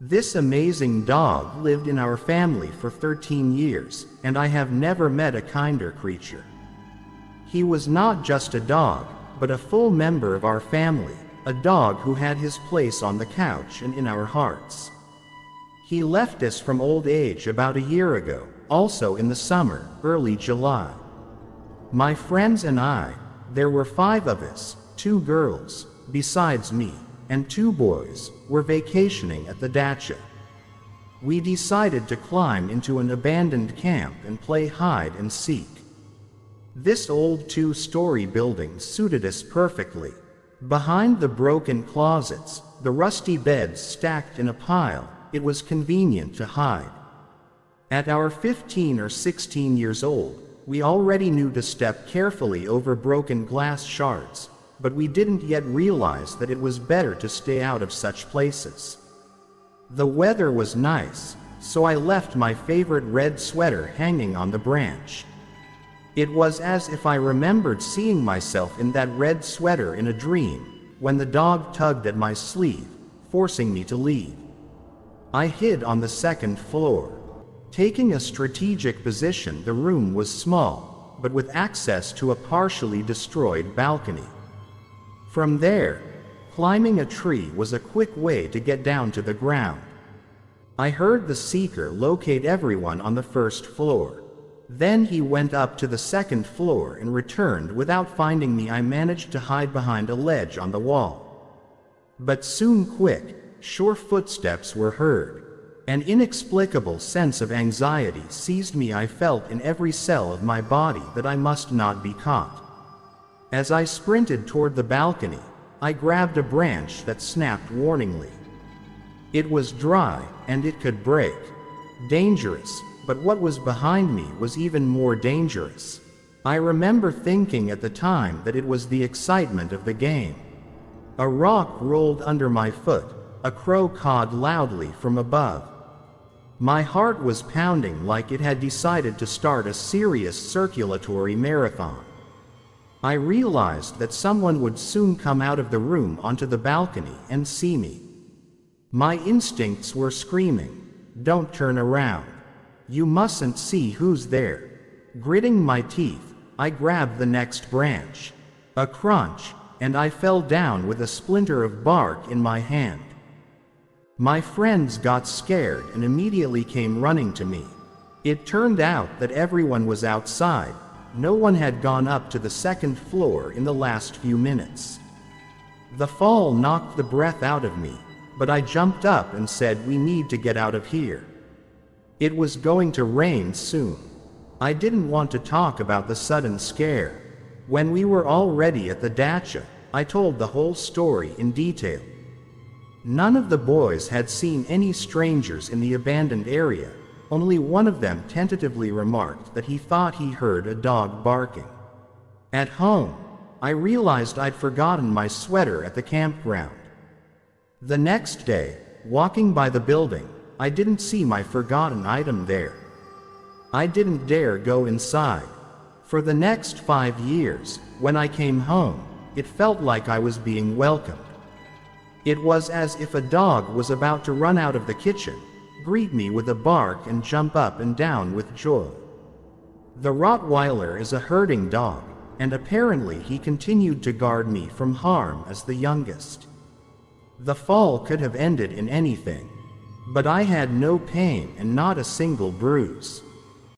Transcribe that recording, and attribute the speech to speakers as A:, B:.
A: This amazing dog lived in our family for 13 years, and I have never met a kinder creature. He was not just a dog, but a full member of our family, a dog who had his place on the couch and in our hearts. He left us from old age about a year ago, also in the summer, early July. My friends and I, there were 5 of us, 2 girls, besides me, and 2 boys, were vacationing at the dacha. We decided to climb into an abandoned camp and play hide and seek. This old 2-story building suited us perfectly. Behind the broken closets, the rusty beds stacked in a pile, it was convenient to hide. At our 15 or 16 years old, we already knew to step carefully over broken glass shards, but we didn't yet realize that it was better to stay out of such places. The weather was nice, so I left my favorite red sweater hanging on the branch. It was as if I remembered seeing myself in that red sweater in a dream, when the dog tugged at my sleeve, forcing me to leave. I hid on the 2nd floor. Taking a strategic position, the room was small, but with access to a partially destroyed balcony. From there, climbing a tree was a quick way to get down to the ground. I heard the seeker locate everyone on the 1st floor. Then he went up to the 2nd floor and returned without finding me. I managed to hide behind a ledge on the wall. But soon quick, sure footsteps were heard. An inexplicable sense of anxiety seized me. I felt in every cell of my body that I must not be caught. As I sprinted toward the balcony, I grabbed a branch that snapped warningly. It was dry, and it could break. Dangerous, but what was behind me was even more dangerous. I remember thinking at the time that it was the excitement of the game. A rock rolled under my foot, a crow cawed loudly from above. My heart was pounding like it had decided to start a serious circulatory marathon. I realized that someone would soon come out of the room onto the balcony and see me. My instincts were screaming, "Don't turn around. You mustn't see who's there." Gritting my teeth, I grabbed the next branch. A crunch, and I fell down with a splinter of bark in my hand. My friends got scared and immediately came running to me. It turned out that everyone was outside. No one had gone up to the 2nd floor in the last few minutes. The fall knocked the breath out of me, but I jumped up and said, "We need to get out of here." It was going to rain soon. I didn't want to talk about the sudden scare. When we were already at the dacha, I told the whole story in detail. None of the boys had seen any strangers in the abandoned area. Only one of them tentatively remarked that he thought he heard a dog barking. At home, I realized I'd forgotten my sweater at the campground. The next day, walking by the building, I didn't see my forgotten item there. I didn't dare go inside. For the next 5 years, when I came home, it felt like I was being welcomed. It was as if a dog was about to run out of the kitchen, greet me with a bark and jump up and down with joy. The Rottweiler is a herding dog, and apparently he continued to guard me from harm as the youngest. The fall could have ended in anything, but I had no pain and not a single bruise.